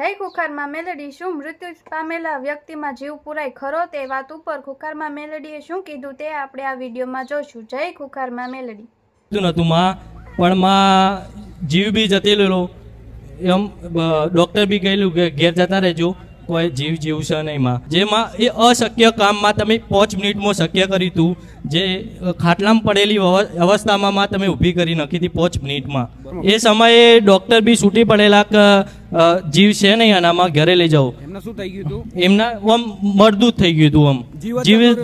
જય ખુખારમાં મેલડી શું મૃત્યુ પામેલા વ્યક્તિમાં જીવ પુરાય ખરો તે વાત ઉપર ખુખારમાં મેલડીએ શું કીધું તે આપણે આ વિડીયોમાં જોશું. જય ખુખારમાં મેલડી. નતું માં પણ માં જીવ બી જતેલો એમ ડૉક્ટર બી કહેલું કે ઘેર જતા રહેજો, કોઈ જીવ જીવશે નહીં માં. જેમાં એ અશક્ય કામમાં તમે 5 મિનિટમાં શક્ય કર્યું હતું. જે ખાટલામાં પડેલી અવસ્થામાં માં તમે ઊભી કરી નાખી હતી 5 મિનિટમાં. એ સમયે ડૉક્ટર બી છૂટી પડેલા કે જીવ છે નહીં આનામાં, ઘરે લઈ જાઓ. એમને શું થઈ ગયું હતું? એમના આમ મરદૂત થઈ ગયું હતું, આમ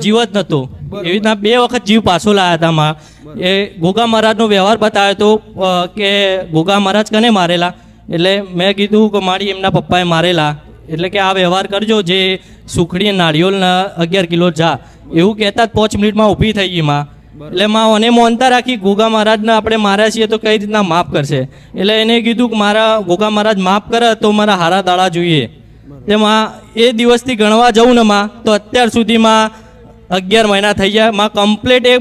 જીવ જ નહોતો. એવી રીતના 2 વખત જીવ પાછો લાયા હતા માં. એ ગોગા મહારાજનો વ્યવહાર બતાવ્યો હતો કે ગોગા મહારાજ કને મારેલા, એટલે મેં કીધું કે મારી એમના પપ્પાએ મારેલા, એટલે કે આ વ્યવહાર કરજો જે સુખડી નાળિયોલના 11 કિલો જા, એવું કહેતા 5 મિનિટમાં ઊભી થઈ ગઈ માં. એટલે માં મને મોનતા રાખી ગોગા મહારાજને આપણે માર્યા છીએ તો કઈ રીતના માફ કરશે. એટલે એને કીધું કે મારા ગોગા મહારાજ માફ કરે તો મારા હારા દાડા જોઈએ. તેમાં એ દિવસથી ગણવા જવું ને માં તો અત્યાર સુધીમાં 11 મહિના થઈ ગયા માં. કમ્પ્લીટ એક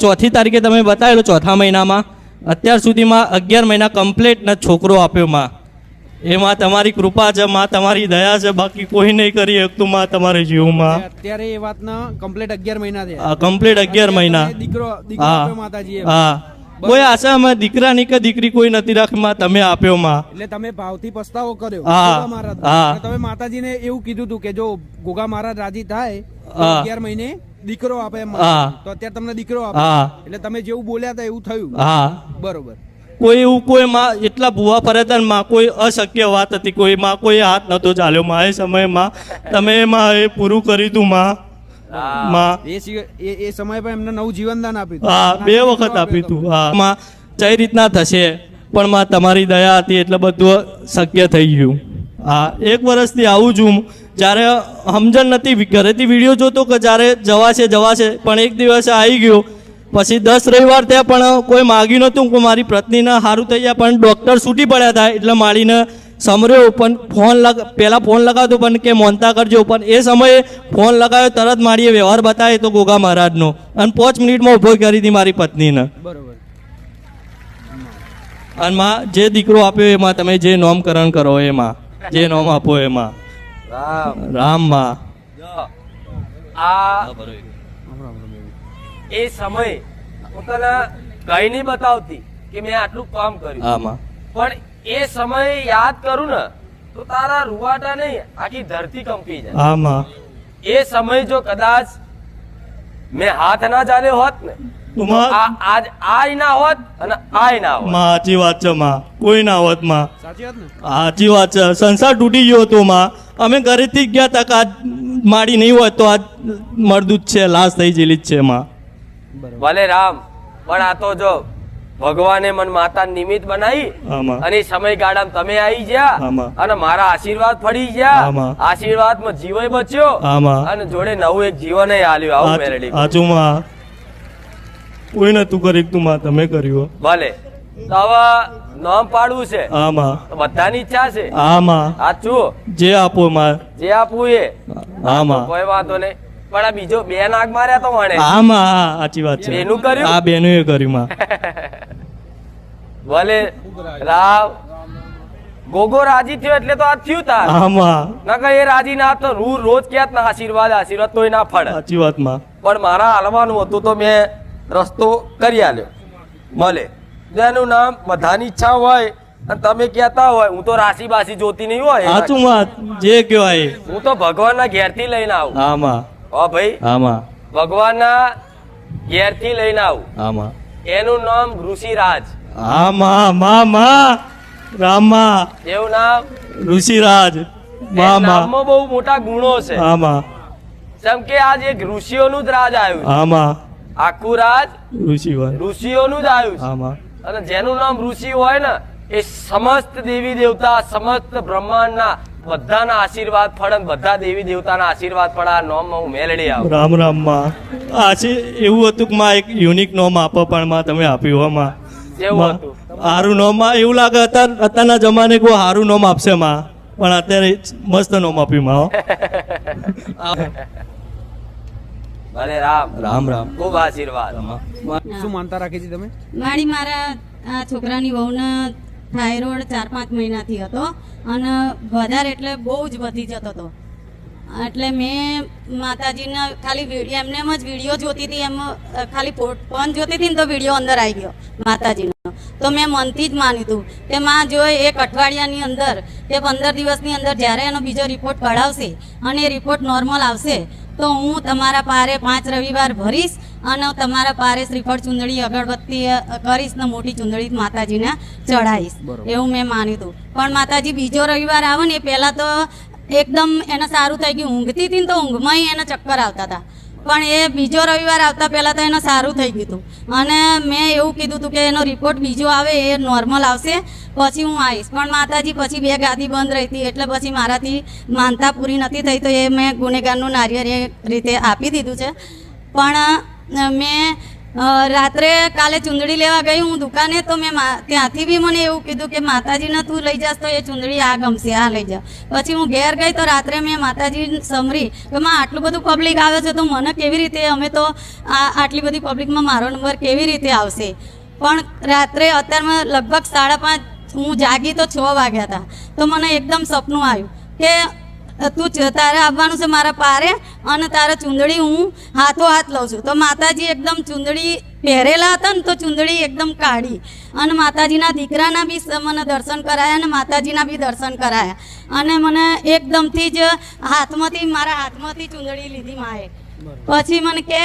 4મી તારીખે તમે બતાવેલો 4થા મહિનામાં, અત્યાર સુધીમાં 11 મહિના કમ્પ્લીટ ને છોકરો આપ્યો માં. એમાં તમારી કૃપા છે માં, તમારી દયા છે, બાકી કોઈ નહીં કરી શકતું માં તમારે જીવમાં. અત્યારે એ વાતના કમ્પ્લીટ 11 મહિના થયા. કમ્પ્લીટ 11 મહિના. દીકરો આપ્યો માતાજીએ. હા, કોઈ આશા માં દીકરાની કે દીકરી કોઈ નથી રાખી માં, તમે આપ્યો માં. એટલે તમે ભાવથી પસ્તાવો કર્યો હા, ગોગા મહારાજ. હા. અને તમે માતાજીને એવું કીધું હતું કે જો ગોગા મહારાજ રાજી થાય તો હા. 11 મહિને દીકરો આપે એમ. હા. તો અત્યારે તમને દીકરો આપે. હા. એટલે તમે જેવું બોલ્યા હતા એવું થયું. હા, બરોબર. કોઈ એવું કોઈ માં એટલા ભૂવા ફરે હતા માં, કોઈ અશક્ય વાત હતી, કોઈ માં કોઈ હાથ નહોતો ચાલ્યો માં. એ સમયમાં તમે માં એ પૂરું કર્યું હતું માં. માં એ સમય પર એમને નવું જીવનદાન આપ્યું. હા, 2 વખત આપ્યું હતું. હા માં, કઈ રીતના થશે પણ માં તમારી દયા હતી એટલે બધું શક્ય થઈ ગયું. હા, 1 વર્ષથી આવું છું. જ્યારે સમજણ નથી, ઘરેથી વિડીયો જોતો કે જ્યારે જવાશે પણ એક દિવસે આવી ગયો. પછી 10 રવિવાર થયા પણ કોઈ માગ્યું નહોતું કે મારી પત્નીને સારું થઈ જાય, પણ ડૉક્ટર છૂટી પડ્યા હતા એટલે મારીને સમર્યો. પણ પહેલાં ફોન લગાવતો પણ કે મોનતા કરજો, પણ એ સમયે ફોન લગાવ્યો તરત મારીએ વ્યવહાર બતાવ્યો તો ગોગા મહારાજનો, અને 5 મિનિટમાં ઊભો કરી હતી મારી પત્નીને. બરોબર. અને માં જે દીકરો આપ્યો એમાં તમે જે નામકરણ કરો એમાં, જે નામ આપો એમાં રામ માં. આ એ સમય હું તને કઈ નહીં બતાવતી કે મેં આટલું કામ કર્યું, આમાં પણ એ સમય યાદ કરું ને તો તારા રૂવાટા નહીં આખી ધરતી કંપી જાય. આમાં એ સમય જો કદાચ મેં હાથ ના ચાલ્યો હોત ને તો આજ આય ના હોત અને આય ના હોત. માં સાચી વાત છે માં, કોઈ ના હોત માં. સાચી વાત ને? સાચી વાત છે. સંસાર તૂટી ગયો હતો માં. અમે ઘરેથી જ ગયા હતા કે આજ માડી નહીં હોય તો આજ મરદૂત છે, લાશ થઈ ગયેલી જ છે માં. ભલે રામ, પણ આ તો જો ભગવાને મન માતા નિમિત્ત બનાવી આમાં અને સમયગાળામાં તમે આવી ગયા આમાં અને મારા આશીર્વાદ પડી ગયા. આમાં આશીર્વાદમાં જીવય બચ્યો આમાં અને જોડે નવું એક જીવન આલ્યું. આવું મેલડી સાચું માં, કોઈ નતું કરી તું માં, તમે કર્યું. ભલે તો હવે નામ પાડવું છે આમાં તો બધાની ઈચ્છા છે. આમાં સાચું, જે આપો માં. જે આપવું એ આમાં કોઈ વાંધો નહીં. પણ આ બીજો 2 નાગ માર્યા તો વણે આમાં હા સાચી વાત છે. બેનું કર્યું? આ બેનું એ કર્યું માં. ભલે રામ ગોગો રાજી થયો એટલે તો આ થયું તાર. આમાં ના કે એ રાજી ના તો રોજ ક્યાંક ના આશીર્વાદ તોય ના ફળે. સાચી વાત માં. પણ મારા હાલવાનું હતું તો મેં રસ્તો કરી આલ્યો. ભલે જેનું નામ બધાની ઈચ્છા હોય અને તમે કહેતા હોય હું તો રાશિ બાસી જોતી નહીં હોય, સાચું માં, જે કહેવાય. હું તો ભગવાનના ઘેરથી લઈને આવું. આમાં ઓ ભાઈ, આમાં ભગવાનના ઘેરથી લઈને આવું. આમાં એનું નામ ઋષિરાજ. આમાં માં માં રામા એવું નામ ઋષિરાજ એના નામમાં બહુ મોટા ગુણો છે. આમાં જેમ કે આજ એક ઋષિઓનું જ રાજ આવ્યું. આમાં આખું રાજ ઋષિવન ઋષિઓનું જ આવ્યું છે. આમાં અને જેનું નામ ઋષિ હોય ને એ સમસ્ત દેવી દેવતા, સમસ્ત બ્રહ્માંડના બધાના આશીર્વાદ ફળ, બધા દેવી દેવતાના આશીર્વાદ ફળ આ નામમાં હું મેળડી આવું. રામ રામ માં. એવું હતું કે માં એક યુનિક નામ આપો, પણ માં તમે આપ્યું. માં જેવું હતું સારું નામ માં. એવું લાગે અત્યારના જમાને કોઈ સારું નામ આપશે માં, પણ અત્યારે મસ્ત નામ આપ્યું માં. ભલે રામ રામ રામ. ખૂબ આશીર્વાદ. શું માનતા રાખી હતી તમે? મારી મારા આ છોકરાની વહુને થાઇરોઇડ 4-5 મહિનાથી હતો અને વધારે એટલે બહુ જ વધી જતો હતો. એટલે મેં માતાજીના ખાલી વિડીયો એમને એમ જ વિડીયો જોતી હતી, એમ ખાલી ફોન જોતી હતી ને તો વિડીયો અંદર આવી ગયો માતાજીનો. તો મેં મનથી જ માન્યું હતું કે માં જો 1 અઠવાડિયાની અંદર કે 15 દિવસની અંદર જ્યારે એનો બીજો રિપોર્ટ કઢાવશે અને એ રિપોર્ટ નોર્મલ આવશે તો હું તમારા પારે 5 રવિવાર ભરીશ અને તમારા પારે શ્રીફળ ચુંદડી અગરબત્તી કરીશ ને મોટી ચુંદડી માતાજીને ચડાવીશ. એવું મેં માન્યું હતું. પણ માતાજી બીજો રવિવાર આવે ને એ પહેલાં તો એકદમ એને સારું થઈ ગયું. ઊંઘતી હતી ને તો ઊંઘમાં એને ચક્કર આવતા હતા, પણ એ બીજો રવિવાર આવતા પહેલાં તો એને સારું થઈ ગયું હતું. અને મેં એવું કીધું હતું કે એનો રિપોર્ટ બીજો આવે એ નોર્મલ આવશે પછી હું આવીશ. પણ માતાજી પછી 2 ગાદી બંધ રહી હતી એટલે પછી મારાથી માનતા પૂરી નથી થઈ, તો એ મેં ગુનેગારનું નારિયેળ એ રીતે આપી દીધું છે. પણ મેં રાત્રે કાલે ચુંદડી લેવા ગઈ હું દુકાને, તો મેં ત્યાંથી બી મને એવું કીધું કે માતાજીને તું લઈ જાસ તો એ ચુંદડી આ ગમશે, આ લઈ જા. પછી હું ઘેર ગઈ તો રાત્રે મેં માતાજી સમરી કે માં આટલું બધું પબ્લિક આવે છે તો મને કેવી રીતે, અમે તો આટલી બધી પબ્લિકમાં મારો નંબર કેવી રીતે આવશે. પણ રાત્રે અત્યારમાં લગભગ 5:30 હું જાગી તો 6 વાગ્યા હતા. તો મને એકદમ સપનું આવ્યું કે તું તારે આવવાનું છે મારા પારે અને તારે ચુંદડી હું હાથો હાથ લઉં છું. તો માતાજી એકદમ ચુંદડી પહેરેલા હતા ને તો ચુંદડી એકદમ કાઢી અને માતાજીના દીકરાના બી મને દર્શન કરાયા અને માતાજીના બી દર્શન કરાયા. અને મને એકદમથી જ મારા હાથમાંથી ચુંદડી લીધી માએ. પછી મને કે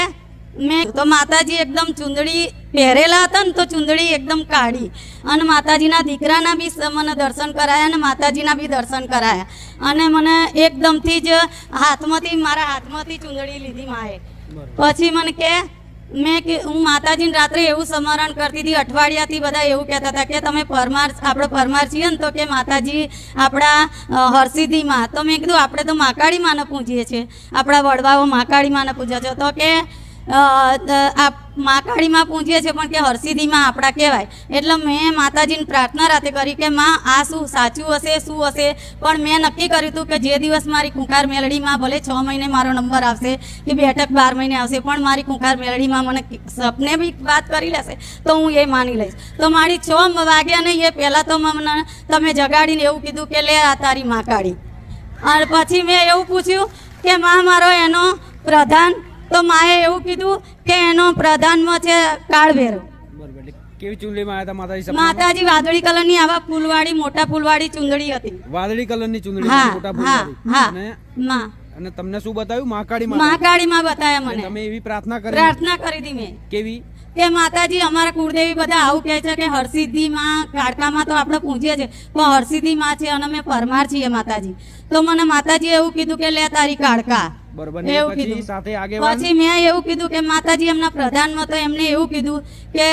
તો માતાજી એકદમ ચુંદડી પહેરેલા હતા ને તો ચુંદડી એકદમ કાઢી અને માતાજીના દીકરાના બી મને દર્શન કરાયા અને માતાજીના બી દર્શન કરાયા. અને મને એકદમથી જ મારા હાથમાંથી ચુંદડી લીધી માએ. પછી મને કે હું માતાજીને રાત્રે એવું સ્મરણ કરતી હતી. અઠવાડિયાથી બધા એવું કહેતા હતા કે તમે આપણે પરમાર છીએ ને, તો કે માતાજી આપણા હરસિદ્ધિમાં. તો મેં કીધું આપણે તો મહાકાળી માને પૂજીએ છીએ, આપણા વડવાઓ મહાકાળી માને પૂજે છે. તો કે મહાકાળીમાં પૂજીએ છીએ પણ કે હરસિદ્ધિમાં આપણા કહેવાય. એટલે મેં માતાજીને પ્રાર્થના રાતે કરી કે માં આ શું સાચું હશે શું હશે. પણ મેં નક્કી કર્યું હતું કે જે દિવસ મારી કુંકાર મેલડીમાં ભલે 6 મહિને મારો નંબર આવશે કે બેઠક 12 મહિને આવશે, પણ મારી કુંકાર મેલડીમાં મને સપને બી વાત કરી લેશે તો હું એ માની લઈશ. તો મારી 6 વાગ્યા નહીં એ પહેલાં તો મને તમે જગાડીને એવું કીધું કે લે આ તારી મહાકાળી. અને પછી મેં એવું પૂછ્યું કે માં મારો એનો પ્રધાન, તો માએ એવું કીધું કે એનો પ્રધાનમાં છે કાળભૈરવ. કેવી ચુંદડીમાં આવ્યા હતા માતાજી? માતાજી વાદળી કલરની આવા ફૂલવાળી મોટા ફૂલવાળી ચુંદડી હતી. વાદળી કલરની ચુંદડી, હા મોટા હા ફૂલવાળી. હા. અને તમને શું બતાવ્યું? મહાકાળીમાં. મહાકાળીમાં બતાયા મને. તમે એવી પ્રાર્થના કરી હતી મેં. કેવી? કે માતાજી અમારા કુળદેવી બધા આવું કહે છે કે હરસિદ્ધિમાં કાળકામાં તો આપણે પૂજીએ છીએ પણ હરસિદ્ધિમાં છે અને અમે પરમાર છીએ માતાજી. તો મને માતાજી એવું કીધું કે લે તારી કાળકા. એવું કીધું. પછી મેં એવું કીધું કે માતાજી એમના પ્રધાનમાં, તો એમને એવું કીધું કે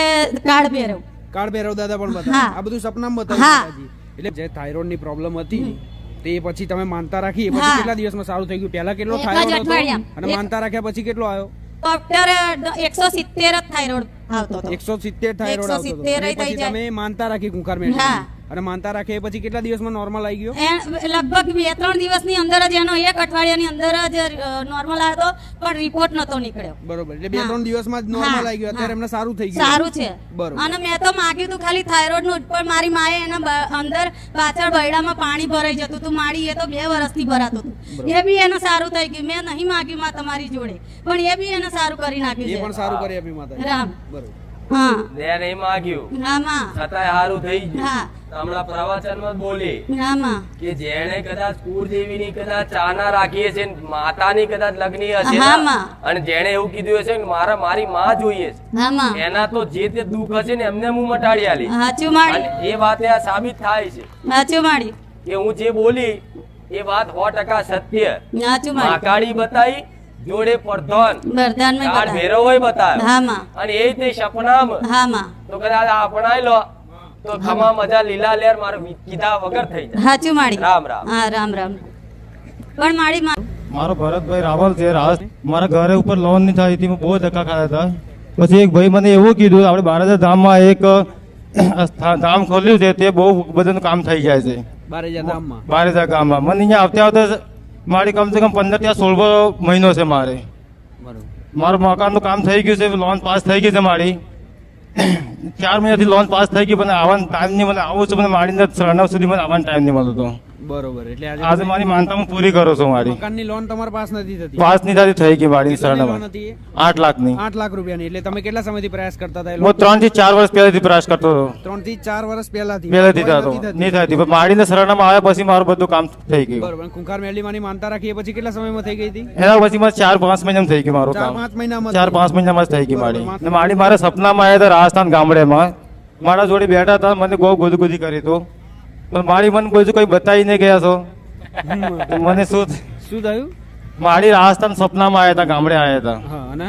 કાળભૈરવ દાદા પણ બતાવ્યા. આ બધું સપનામાં બતાવ્યું. એટલે જે થાઇરોઇડ ની પ્રોબ્લેમ હતી તે પછી તમે માનતા રાખી, પછી કેટલા દિવસમાં સારું થઈ ગયું? પહેલા કેટલો થાઇરોઇડ હતો અને માનતા રાખ્યા પછી કેટલો આવ્યો? ડોક્ટર 170 જ થાઇરોઇડ આવતો હતો. 170 થાઇરોઇડ આવતો હતો. પછી તમે માનતા રાખી કુંકાર મેળવી અને માનતા રાખે પછી કેટલા દિવસમાં નોર્મલ આવી ગયો? લગભગ 2-3 દિવસની અંદર જ એનો 1 અઠવાડિયાની અંદર જ નોર્મલ આવ્યો, પણ રિપોર્ટ નતો નીકળ્યો. બરોબર. એટલે 2-3 દિવસમાં જ નોર્મલ આવી ગયો. અત્યારે એમને સારું થઈ ગયું. સારું છે. બરોબર. અને મેં તો માંગ્યું હતું ખાલી થાઇરોઇડ નું, પણ મારી માએ એના અંદર પાછળ બૈડામાં પાણી ભરાઈ જતું હતું. મારી એ તો 2 વર્ષથી ભરાતું હતું. એ બી એને સારું થઈ ગયું. મેં નહીં માંગ્યું માં તમારી જોડે, પણ એ બી એને સારું કરી નાખ્યું છે. એ પણ સારું કરી આપ્યું માતાજી. રામ. બરોબર. હા. મેં નહીં માંગ્યું. રામા. છતાંય સારું થઈ ગયું. હા. હમણાં પ્રવચનમાં બોલી રામા. કે જેણે કદાચ કુળદેવીની કદાચ ચાના રાખી હશે, માતાની કદાચ લગ્ની હશે અને જેણે એવું કીધું હશે કે મારી માં જોઈએ છે, એના તો જે તે દુઃખ હશે ને એમને હું મટાડી આલી. સાચું માડી. એ વાત આ સાબિત થાય છે. સાચું માડી. કે હું જે બોલી એ વાત 100% સત્ય. સાચું માડી. મહાકાળી બતાવી, જોડે પ્રધાન કાળભૈરવ બતાવ્યો અને એ તે સપનામાં તો કદાચ અપનાઈ લો તો ખમા મજા લીલા લેર મારો કીધા વગર થઈ જાય. સાચું માડી. રામ રામ. હા રામ રામ. પણ માડી મારો ભરતભાઈ રાવલ છે. મારા ઘરે ઉપર લોન ની થઈ હતી, બહુ ધક્કા ખાતા હતા. પછી એક ભાઈ મને એવું કીધું આપણે 12 ધામમાં એક ધામ ખોલ્યું છે, તે બહુ બધાનું કામ થઈ જાય છે. 12 ગામમાં મને અહીંયા આવતા મારી કમસે કમ 15 ત્યાં 16 મહિનો છે મારે. મારું મકાનનું કામ થઈ ગયું છે, લોન પાસ થઈ ગઈ છે મારી. 4 મહિનાથી લોન પાસ થઈ ગઈ, પણ આવવાનો ટાઈમ નહીં મળે. આવું છું મને માડીને 9 સુધી મને આવવાનો ટાઈમ નહીં મળતો. બરોબર, એટલે આજે મારી માનતા હું પૂરી કરું છું. મારી મકાનની લોન તમારા પાસ નથી થતી? પાસ નહીં થતી, થઈ ગઈ મારી કેટલી લોન સરનામા હતી એ? 8 લાખની. 8 લાખ રૂપિયાની. એટલે તમે કેટલા સમયથી પ્રયાસ કરતા હતા? હું 3 થી 4 વર્ષ પહેલાથી પ્રયાસ કરતો હતો. 3 થી 4 વર્ષ પહેલાથી થતો નહીં થતી, પણ માડીને સરનામા આવ્યા પછી મારું બધું કામ થઈ ગયું. બરોબર. ખૂંખાર મેરડીમાંની માનતા રાખી એ પછી કેટલા સમયમાં થઈ ગઈ હતી? એના પછી મારે 4-5 મહિનામાં થઈ ગયું મારું કામ. 4-5 મહિનામાં 4-5 મહિનામાં જ થઈ ગઈ માડી. અને માડી મારા સપનામાં આવ્યા હતા રાજસ્થાન ગામડેમાં. મારા જોડે બેઠા હતા, મને બહુ ગોદગોદી કરી તો, પણ માડી મને બધું કઈ બતાવી નહીં ગયા છો. તો મને શું થયું? માડી રાજસ્થાન સપનામાં આવ્યા હતા, ગામડે આવ્યા હતા. હા, અને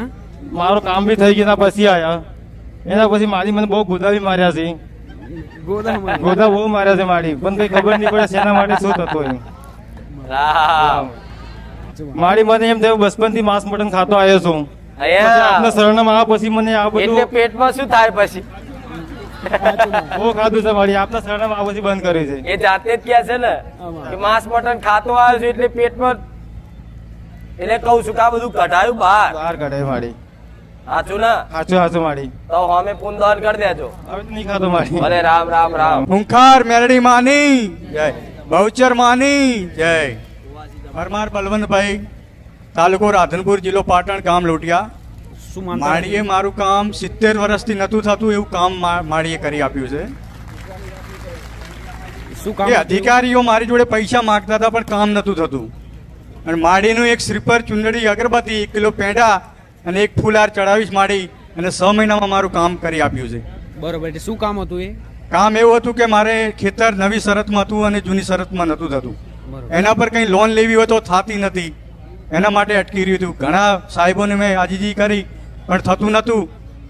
મારું કામ બી થઈ ગયું. એના પછી આવ્યા, એના પછી માડી મને બહુ ગોદા બી માર્યા છે. ગોદા બહુ માર્યા છે માડી, પણ કઈ ખબર નહીં પડે શેના માટે શું થતું એમ. રામ માડી મને એમ થયું બચપન થી માંસ મટન ખાતો આવ્યો છું. અહીંયા આપના સરનામા આવ્યા પછી મને આ એટલે બધું પેટમાં શું થાય પછી? બહુ ખાધું છે માડી. આપના સરનામા આ પછી બંધ કર્યું છે. એ જાતે જ કહે છે ને કે માંસ મટન ખાતો આવ્યો છું એટલે પેટમાં, એટલે કહું છું કે આ બધું કઢાયું બહાર. બહાર કઢાય માડી. સાચું ને? સાચું સાચું માડી. તો અમે પુનદાન કરી દેજો. હવે તો નહીં ખાતો માડી. ભલે રામ રામ રામ. ખૂંખાર મેરડી માની જય, બહુચર માની જય. પરમાર બલવંતભાઈ, તાલુકો રાધનપુર, જિલ્લો પાટણ, ગામ લોટિયા. શું માનતા માળીએ મારું કામ 70 વર્ષથી નતું થતું એવું કામ માળીએ કરી આપ્યું છે. શું કામ એ હતું? અધિકારીઓ મારી જોડે પૈસા માંગતા હતા પણ કામ નતું થતું. અને માળીનું એક શ્રીફળ, ચુંદડી, અગરબત્તી, 1 કિલો પેંડા અને 1 ફૂલહાર ચડાવીશ માળી, અને 6 મહિનામાં મારું કામ કરી આપ્યું છે. બરોબર. એટલે શું કામ હતું એ? કામ એવું હતું કે મારે ખેતર નવી શરતમાં હતું અને જૂની શરતમાં નતું થતું. એના પર કંઈ લોન લેવી હોય તો થતી નથી, એના માટે અટકી રહ્યું હતું. ઘણા સાહેબોને મેં આજીજી કરી પણ થતું નહોતું.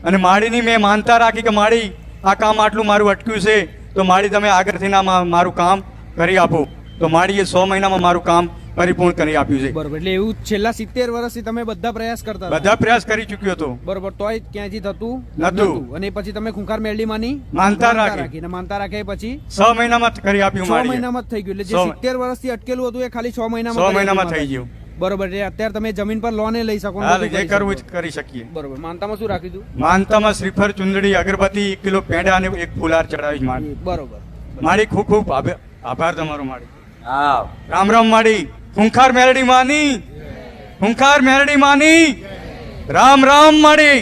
અને માળીની મેં માનતા રાખી કે માળી આ કામ આટલું મારું અટક્યું છે, તો માળી તમે આગળથી મારું કામ કરી આપો. તો માળીએ 6 મહિનામાં મારું કામ પરિપૂર્ણ કરી આપ્યું છે. બરોબર. એટલે એવું છેલ્લા 70 વર્ષથી તમે બધા પ્રયાસ કરતા હતા? બધા પ્રયાસ કરી ચૂક્યો હતો. બરોબર. તોય ક્યાંયથી થતું નહોતું. અને પછી તમે ખૂંખાર મેરડીમાંની માનતા રાખી. અને માનતા રાખ્યા પછી 6 મહિનામાં કરી આપ્યું 6 માળીએ. મહિનામાં જ થઈ ગયું. એટલે જે 6 70 વર્ષથી અટકેલું હતું એ ખાલી 6 6 મહિનામાં મહિનામાં થઈ ગયું. બરોબર. એટલે અત્યારે તમે જમીન પર લોન લઈ શકો ને હાલ બધું જે કરી કરવું શકો. એ કરી શકીએ. બરોબર. માનતામાં શું રાખ્યું હતું? માનતામાં શ્રીફળ, ચુંદડી, અગરબત્તી, 1 કિલો પેંડા અને 1 ફૂલહાર ચડાવીશ માળી. બરોબર. માળી ખૂબ ખૂબ આભાર તમારો માળી. હા રામ રામ માળી. ખૂંખાર મેરડી માની, ખૂંખાર મેરડી માની. રામ રામ માળી.